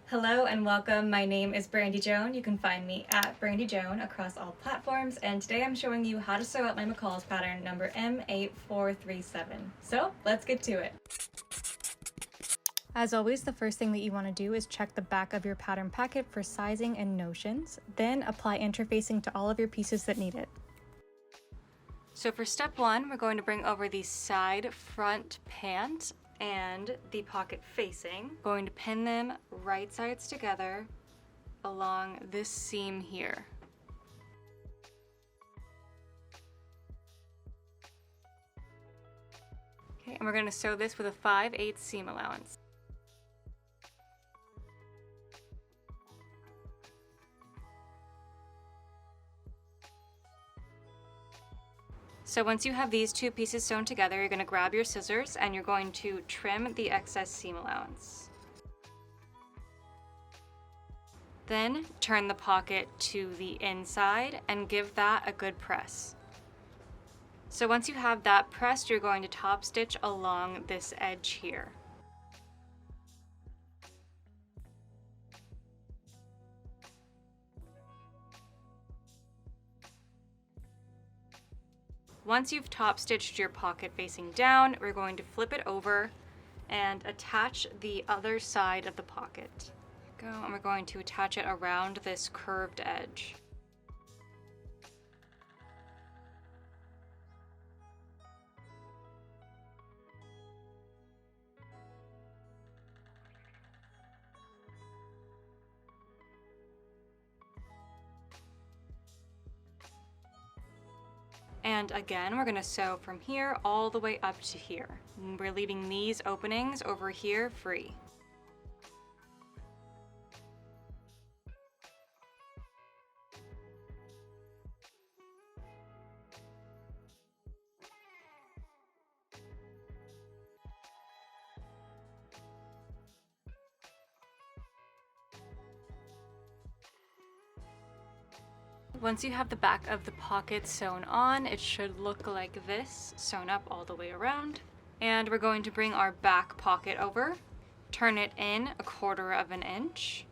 Hello and welcome. My name is Brandi Joan. You can find me at Brandi Joan across all platforms, and today I'm showing you how to sew out my McCall's pattern number M8437. So let's get to it. As always, the first thing that you want to do is check the back of your pattern packet for sizing and notions, then apply interfacing to all of your pieces that need it. So for step one, we're going to bring over the side front pant and the pocket facing. Going to pin them right sides together along this seam here. Okay, and we're going to sew this with a 5/8 seam allowance. So once you have these two pieces sewn together, you're going to grab your scissors and you're going to trim the excess seam allowance. Then turn the pocket to the inside and give that a good press. So once you have that pressed, you're going to top stitch along this edge here. Once you've top stitched your pocket facing down, we're going to flip it over and attach the other side of the pocket. There we go, and we're going to attach it around this curved edge. And again, we're going to sew from here all the way up to here. And we're leaving these openings over here free. Once you have the back of the pocket sewn on, it should look like this, sewn up all the way around. And we're going to bring our back pocket over, turn it in 1/4 of an inch,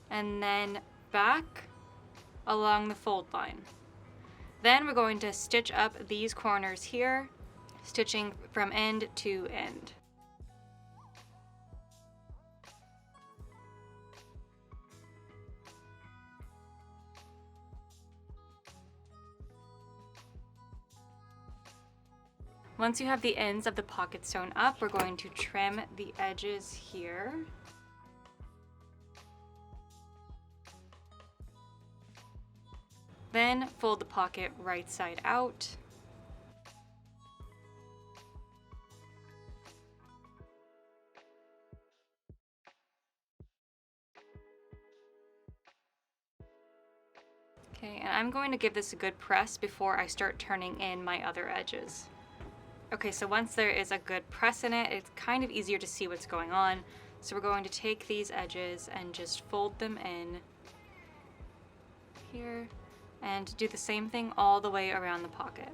and then back along the fold line. Then we're going to stitch up these corners here, stitching from end to end. Once you have the ends of the pocket sewn up, we're going to trim the edges here. Then fold the pocket right side out. Okay, and I'm going to give this a good press before I start turning in my other edges. Okay, so once there is a good press in it, it's kind of easier to see what's going on. So we're going to take these edges and just fold them in here and do the same thing all the way around the pocket.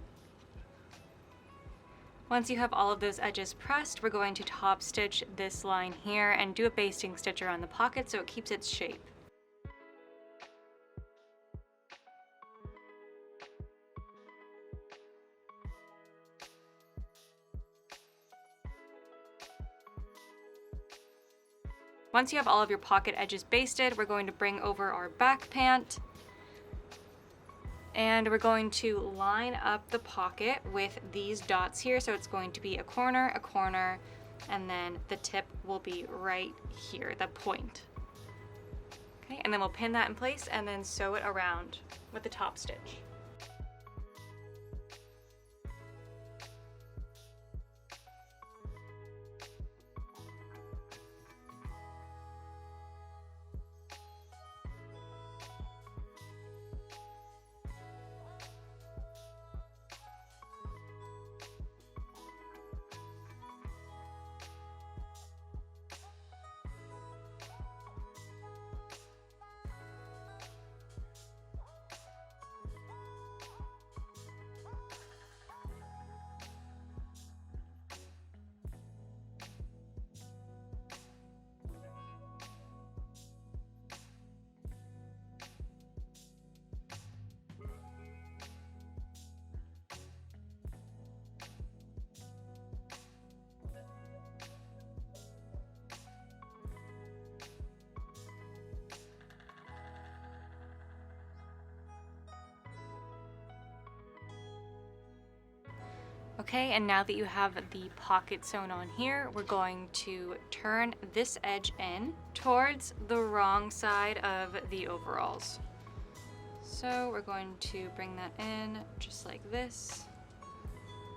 Once you have all of those edges pressed, we're going to top stitch this line here and do a basting stitch around the pocket so it keeps its shape. Once you have all of your pocket edges basted, we're going to bring over our back pant and we're going to line up the pocket with these dots here. So it's going to be a corner, and then the tip will be right here, the point. Okay, and then we'll pin that in place and then sew it around with the top stitch. Okay, and now that you have the pocket sewn on here, we're going to turn this edge in towards the wrong side of the overalls. So we're going to bring that in just like this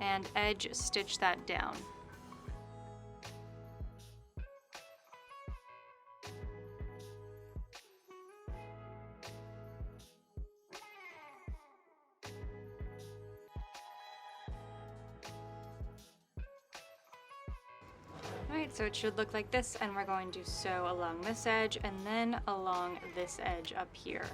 and edge stitch that down. Alright, so it should look like this, and we're going to sew along this edge and then along this edge up here.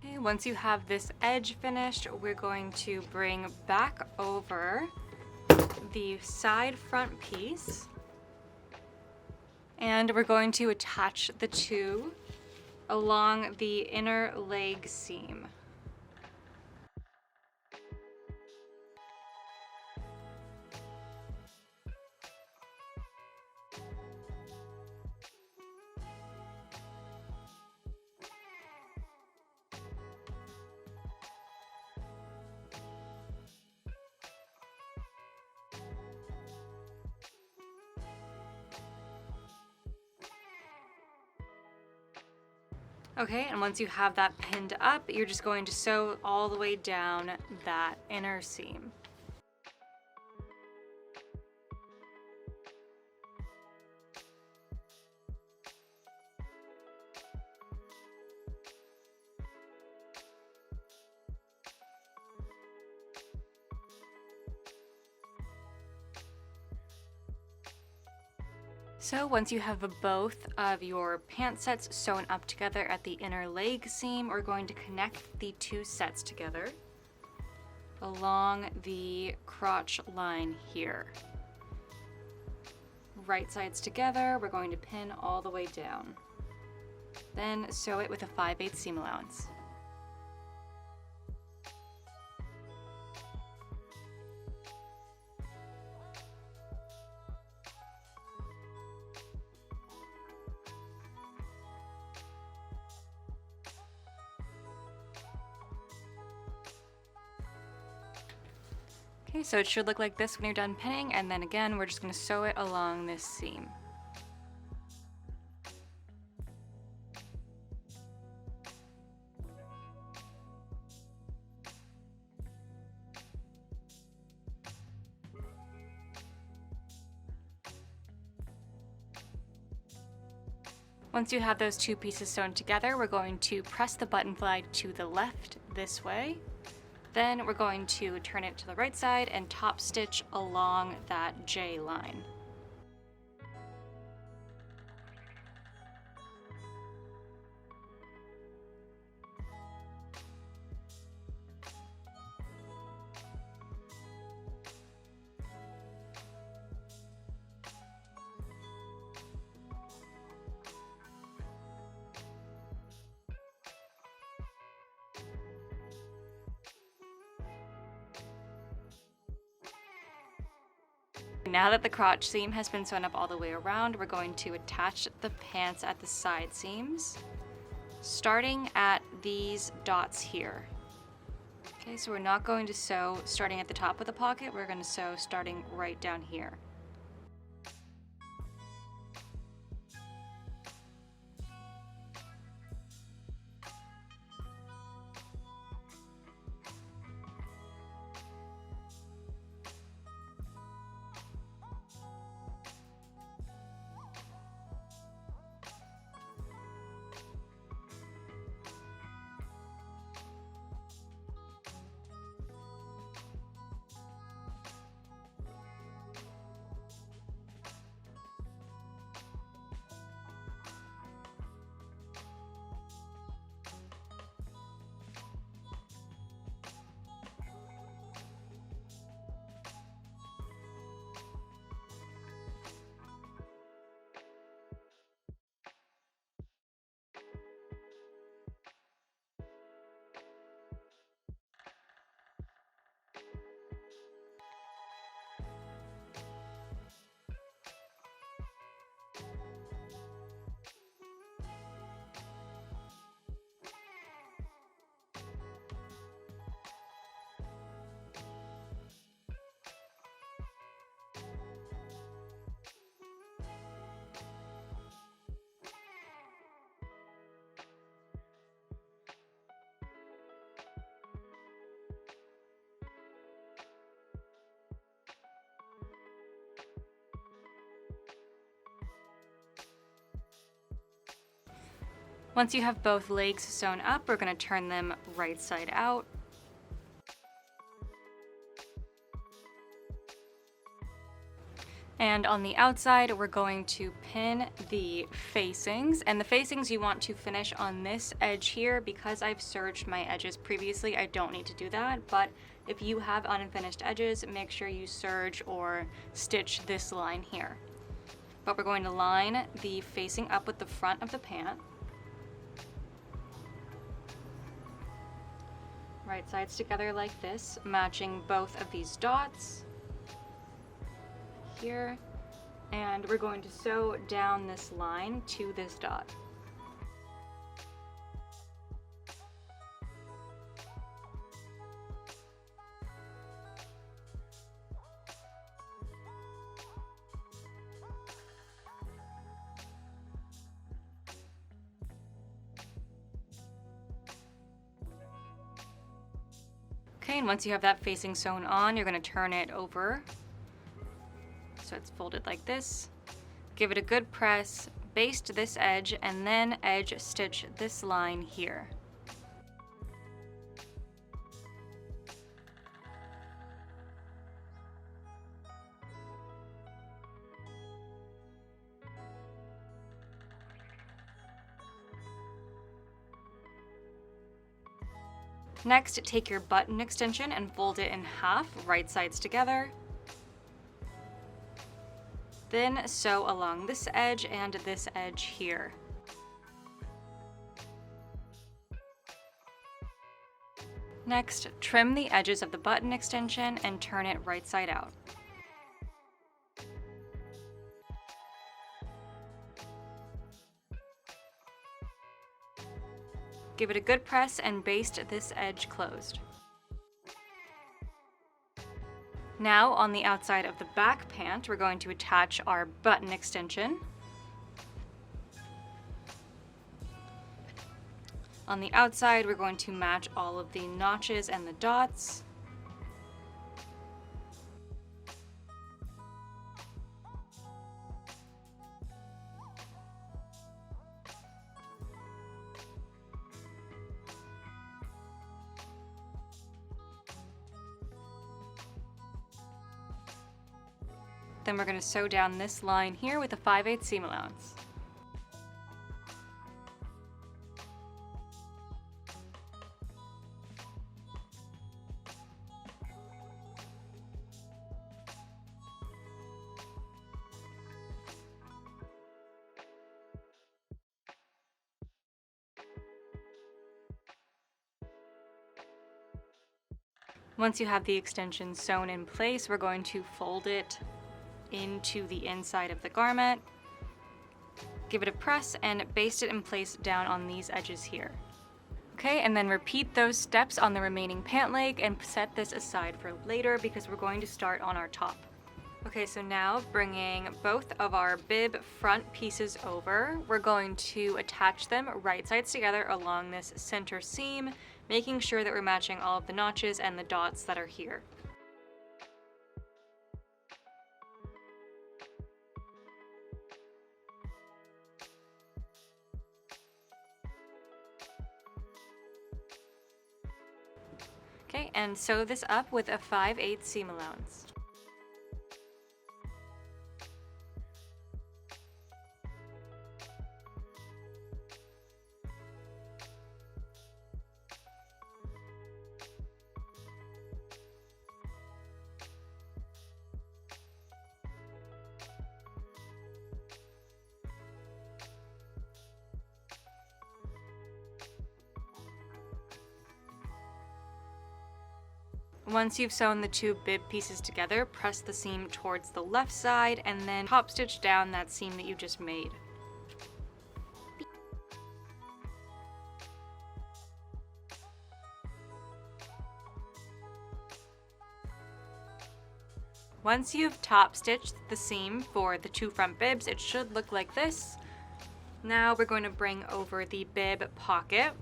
Okay, once you have this edge finished, we're going to bring back over the side front piece, and we're going to attach the two along the inner leg seam. Okay, and once you have that pinned up, you're just going to sew all the way down that inner seam. So once you have both of your pant sets sewn up together at the inner leg seam, we're going to connect the two sets together along the crotch line here. Right sides together, we're going to pin all the way down. Then sew it with a 5/8 seam allowance. Okay, so it should look like this when you're done pinning, and then again, we're just going to sew it along this seam. Once you have those two pieces sewn together, we're going to press the button fly to the left this way. Then we're going to turn it to the right side and top stitch along that J line. Now that the crotch seam has been sewn up all the way around, we're going to attach the pants at the side seams, starting at these dots here. Okay, so we're not going to sew starting at the top of the pocket, we're going to sew starting right down here. Once you have both legs sewn up, we're going to turn them right side out. And on the outside, we're going to pin the facings. And the facings you want to finish on this edge here. Because I've serged my edges previously, I don't need to do that. But if you have unfinished edges, make sure you serge or stitch this line here. But we're going to line the facing up with the front of the pant. Right sides together like this, matching both of these dots here. And we're going to sew down this line to this dot. Okay, and once you have that facing sewn on, you're going to turn it over. So it's folded like this. Give it a good press, baste this edge, and then edge stitch this line here. Next, take your button extension and fold it in half, right sides together. Then sew along this edge and this edge here. Next, trim the edges of the button extension and turn it right side out. Give it a good press and baste this edge closed. Now on the outside of the back pant, we're going to attach our button extension. On the outside, we're going to match all of the notches and the dots. Then we're going to sew down this line here with a 5/8 seam allowance. Once you have the extension sewn in place, we're going to fold it into the inside of the garment. Give it a press and baste it in place down on these edges here. Okay, and then repeat those steps on the remaining pant leg and set this aside for later because we're going to start on our top. Okay, so now bringing both of our bib front pieces over, we're going to attach them right sides together along this center seam, making sure that we're matching all of the notches and the dots that are here. Okay, and sew this up with a 5/8 seam allowance. Once you've sewn the two bib pieces together, press the seam towards the left side and then top stitch down that seam that you just made. Once you've top stitched the seam for the two front bibs, it should look like this. Now we're going to bring over the bib pocket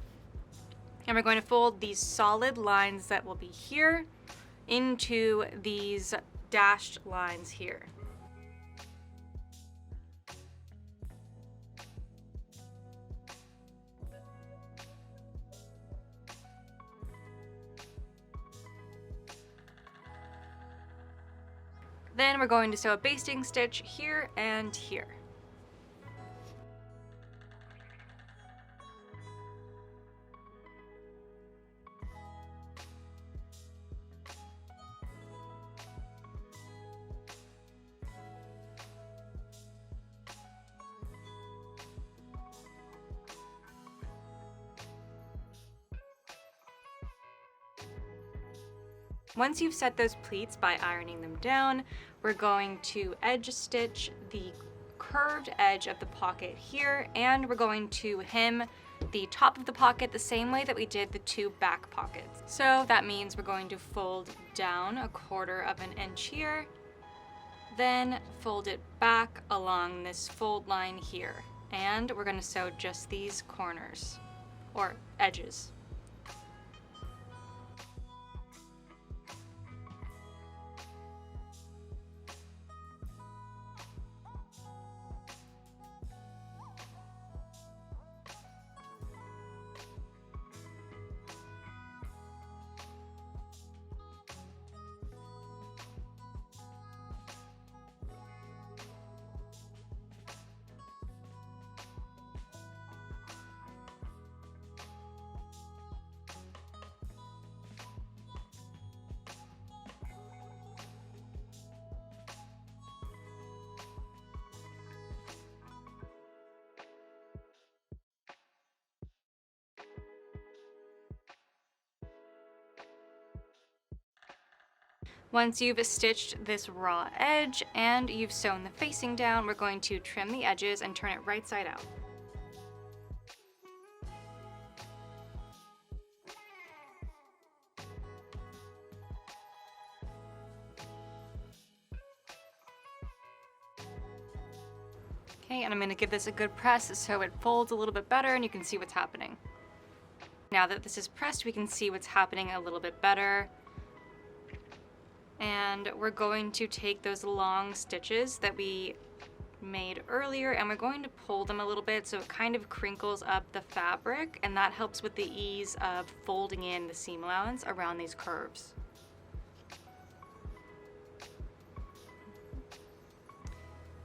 and we're going to fold these solid lines that will be here into these dashed lines here. Then we're going to sew a basting stitch here and here. Once you've set those pleats by ironing them down, we're going to edge stitch the curved edge of the pocket here, and we're going to hem the top of the pocket the same way that we did the two back pockets. So that means we're going to fold down 1/4 inch here, then fold it back along this fold line here. And we're going to sew just these corners, or edges. Once you've stitched this raw edge and you've sewn the facing down, we're going to trim the edges and turn it right side out. Okay, and I'm going to give this a good press so it folds a little bit better and you can see what's happening. Now that this is pressed, we can see what's happening a little bit better. And we're going to take those long stitches that we made earlier and we're going to pull them a little bit so it kind of crinkles up the fabric, and that helps with the ease of folding in the seam allowance around these curves.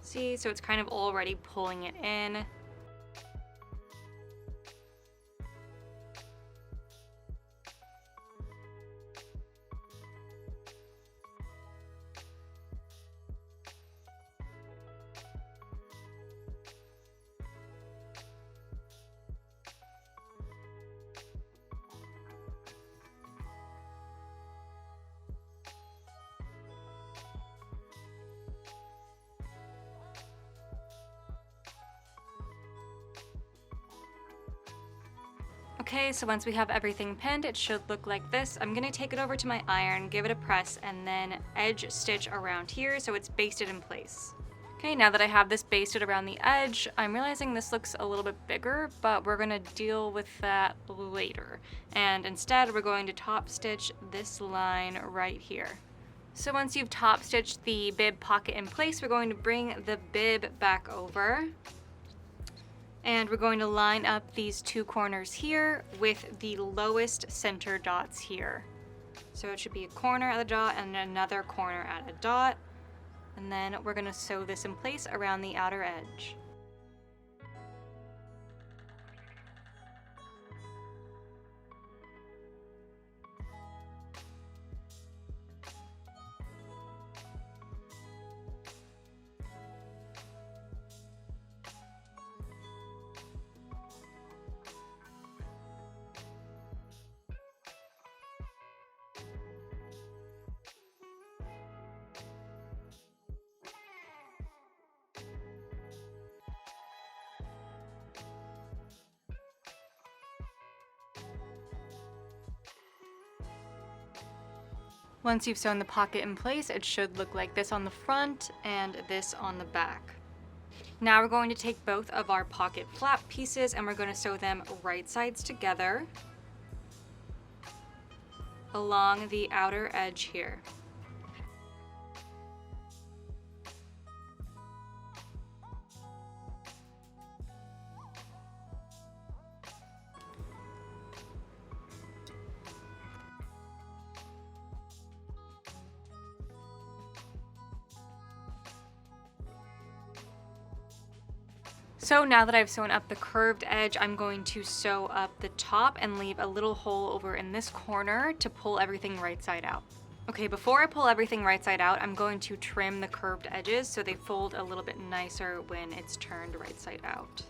See, so it's kind of already pulling it in. Okay, so once we have everything pinned, it should look like this. I'm gonna take it over to my iron, give it a press, and then edge stitch around here so it's basted in place. Okay, now that I have this basted around the edge, I'm realizing this looks a little bit bigger, but we're gonna deal with that later. And instead, we're going to top stitch this line right here. So once you've top stitched the bib pocket in place, we're going to bring the bib back over. And we're going to line up these two corners here with the lowest center dots here. So it should be a corner at the dot and another corner at a dot. And then we're going to sew this in place around the outer edge. Once you've sewn the pocket in place, it should look like this on the front and this on the back. Now we're going to take both of our pocket flap pieces and we're going to sew them right sides together along the outer edge here. So now that I've sewn up the curved edge, I'm going to sew up the top and leave a little hole over in this corner to pull everything right side out. Okay, before I pull everything right side out, I'm going to trim the curved edges so they fold a little bit nicer when it's turned right side out.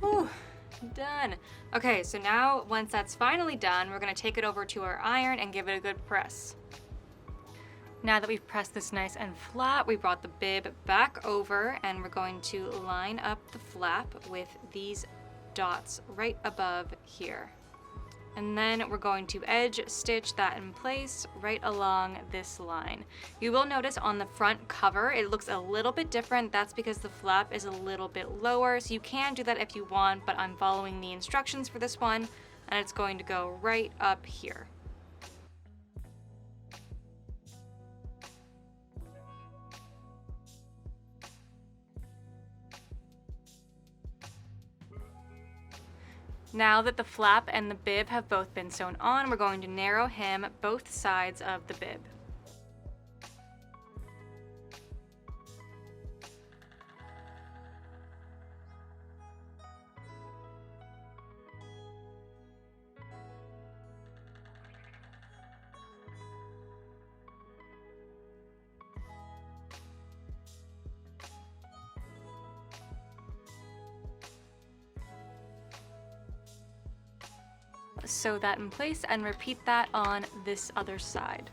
Whew, done. Okay, so now once that's finally done, we're gonna take it over to our iron and give it a good press. Now that we've pressed this nice and flat, we brought the bib back over and we're going to line up the flap with these dots right above here. And then we're going to edge stitch that in place right along this line. You will notice on the front cover, it looks a little bit different. That's because the flap is a little bit lower. So you can do that if you want, but I'm following the instructions for this one and it's going to go right up here. Now that the flap and the bib have both been sewn on, we're going to narrow hem both sides of the bib. Sew that in place and repeat that on this other side.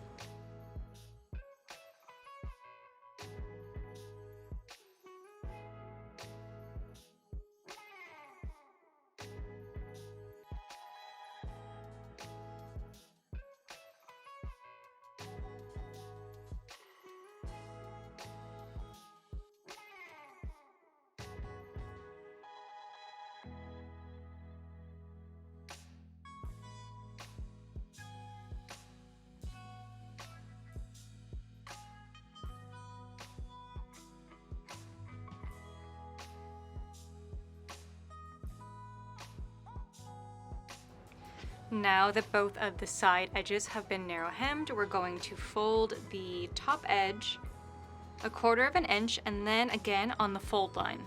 Now that both of the side edges have been narrow hemmed, we're going to fold the top edge 1/4 inch and then again on the fold line.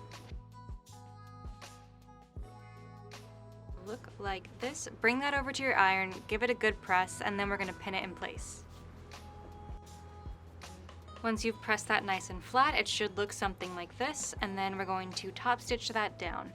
Look like this. Bring that over to your iron, give it a good press, and then we're going to pin it in place. Once you've pressed that nice and flat, it should look something like this, and then we're going to top stitch that down.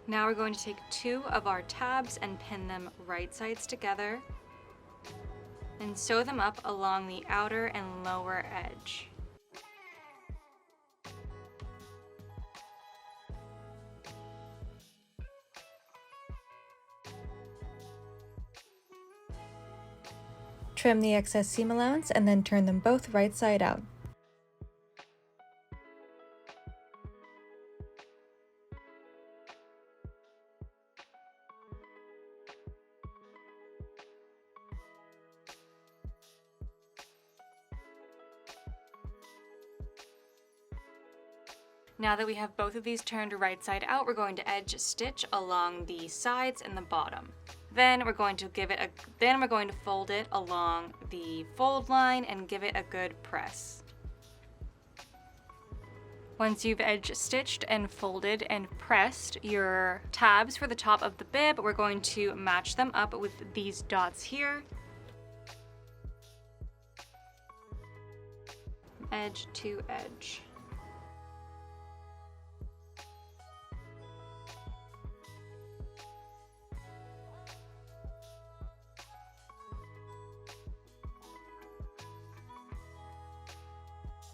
Now we're going to take 2 of our tabs and pin them right sides together and sew them up along the outer and lower edge. Trim the excess seam allowance and then turn them both right side out. Now that we have both of these turned right side out, we're going to edge stitch along the sides and the bottom. Then we're going to fold it along the fold line and give it a good press. Once you've edge stitched and folded and pressed your tabs for the top of the bib, we're going to match them up with these dots here. Edge to edge.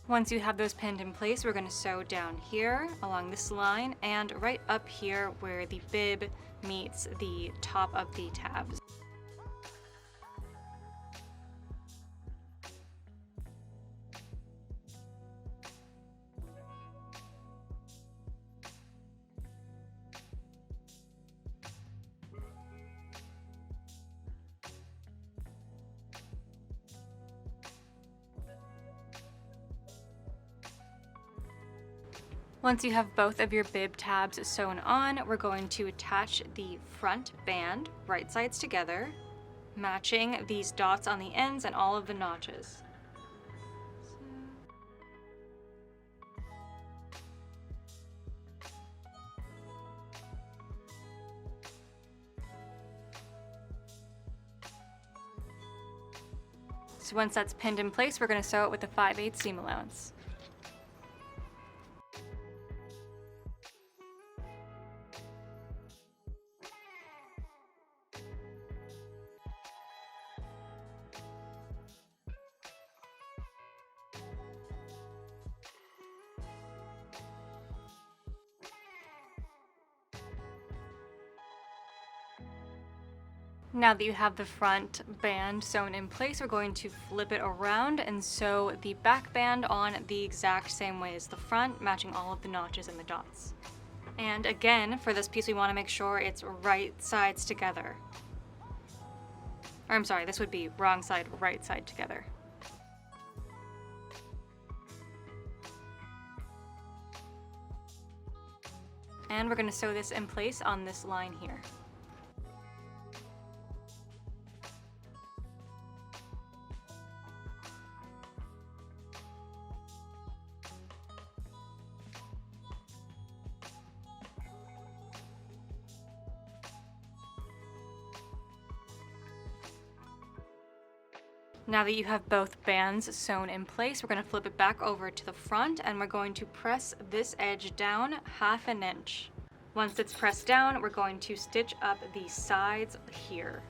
Once you have those pinned in place, we're going to sew down here along this line and right up here where the bib meets the top of the tabs. Once you have both of your bib tabs sewn on, we're going to attach the front band right sides together, matching these dots on the ends and all of the notches. So once that's pinned in place, we're going to sew it with a 5/8 seam allowance. Now that you have the front band sewn in place, we're going to flip it around and sew the back band on the exact same way as the front, matching all of the notches and the dots. And again, for this piece, we want to make sure it's right sides together. Or I'm sorry, this would be wrong side, right side together. And we're going to sew this in place on this line here. Now that you have both bands sewn in place, we're going to flip it back over to the front and we're going to press this edge down 1/2 inch. Once it's pressed down, we're going to stitch up the sides here.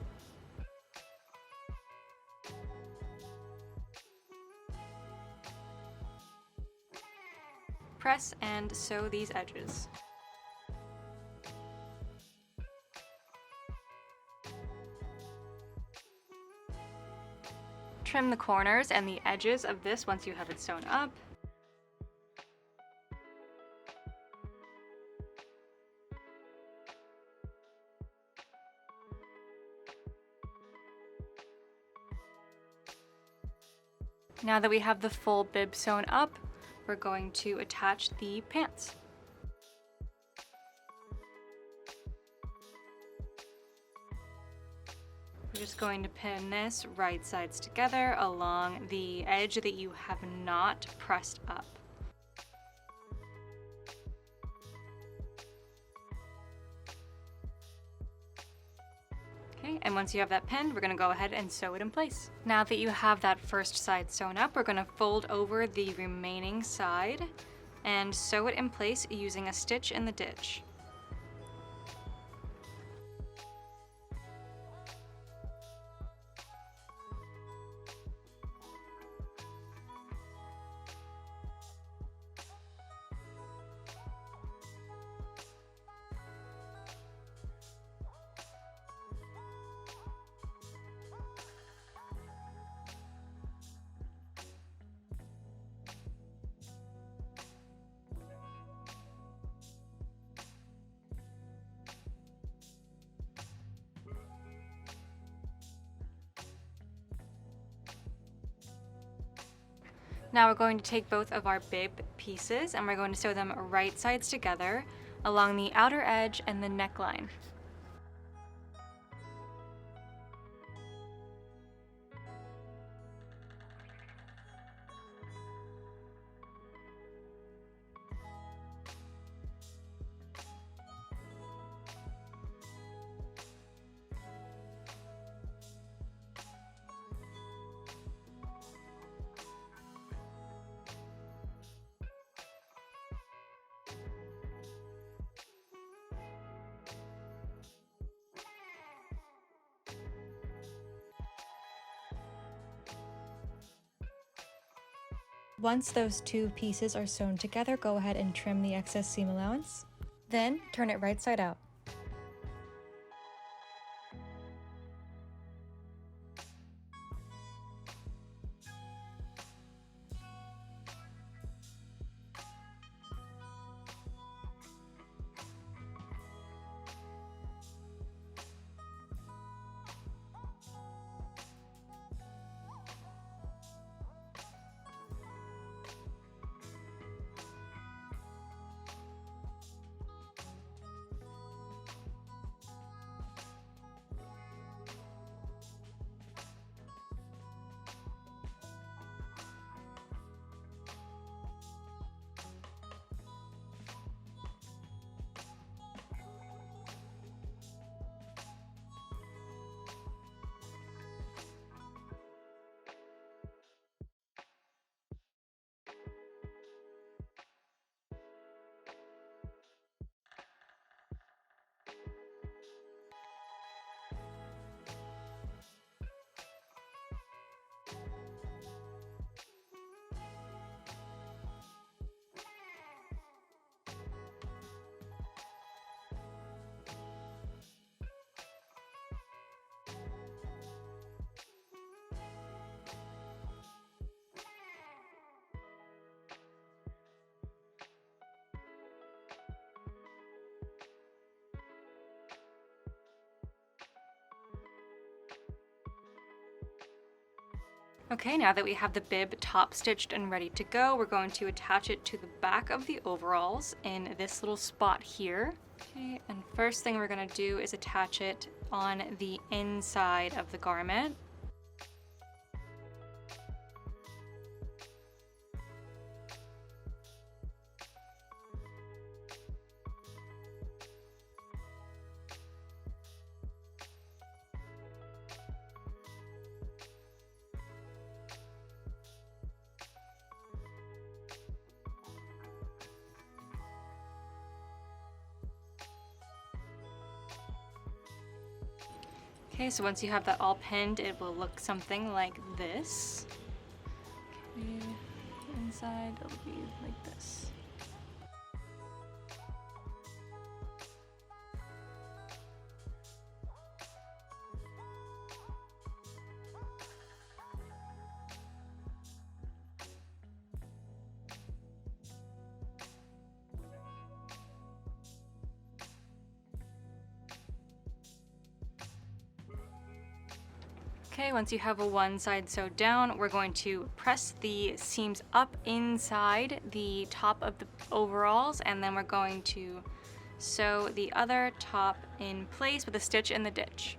Press and sew these edges. Trim the corners and the edges of this once you have it sewn up. Now that we have the full bib sewn up, we're going to attach the pants. We're just going to pin this right sides together along the edge that you have not pressed up. Okay, and once you have that pinned, we're going to go ahead and sew it in place. Now that you have that first side sewn up, we're going to fold over the remaining side and sew it in place using a stitch in the ditch. Now we're going to take both of our bib pieces and we're going to sew them right sides together along the outer edge and the neckline. Once those two pieces are sewn together, go ahead and trim the excess seam allowance. Then turn it right side out. Okay, now that we have the bib top stitched and ready to go, we're going to attach it to the back of the overalls in this little spot here. Okay, and first thing we're gonna do is attach it on the inside of the garment. Okay, so once you have that all pinned, it will look something like this. Okay, inside it'll be like this. Okay, once you have one side sewed down, we're going to press the seams up inside the top of the overalls, and then we're going to sew the other top in place with a stitch in the ditch.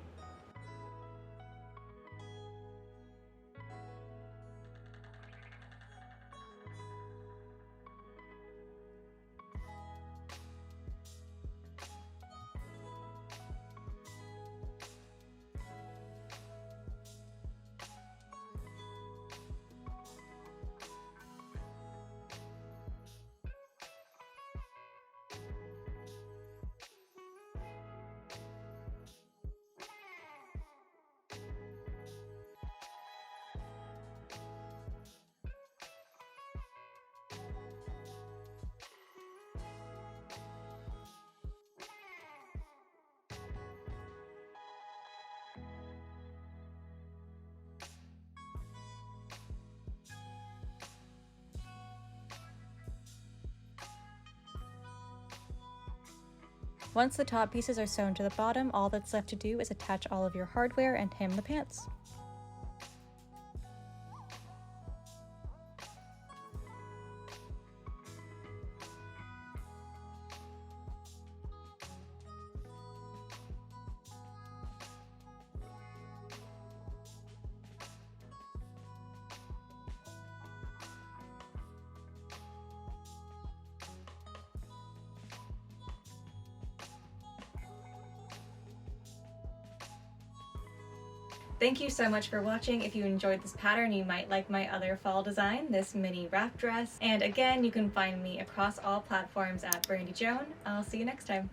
Once the top pieces are sewn to the bottom, all that's left to do is attach all of your hardware and hem the pants. Thank you so much for watching. If you enjoyed this pattern, you might like my other fall design, this mini wrap dress. And again, you can find me across all platforms at Brandi Joan. I'll see you next time.